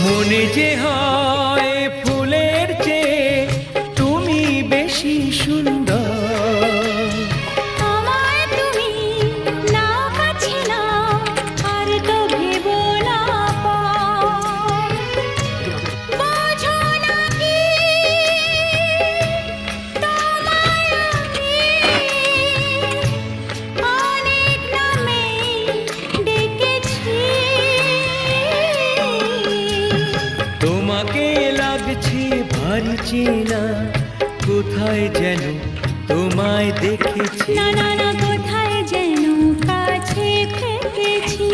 মনে যে হয় ফুলের চেয়ে তুমি বেশি সুন্দর। আমায় তুমি না কাছে না আর তো ভেবো না পর। বোঝো না কি তোমায় আমি অনেক নামে ডেকেছি। তোমাকে লাগছে ভারী চেনা, কোথায় যেন তোমায় দেখেছি। না না না কোথায় যেন কাছে পেয়েছি।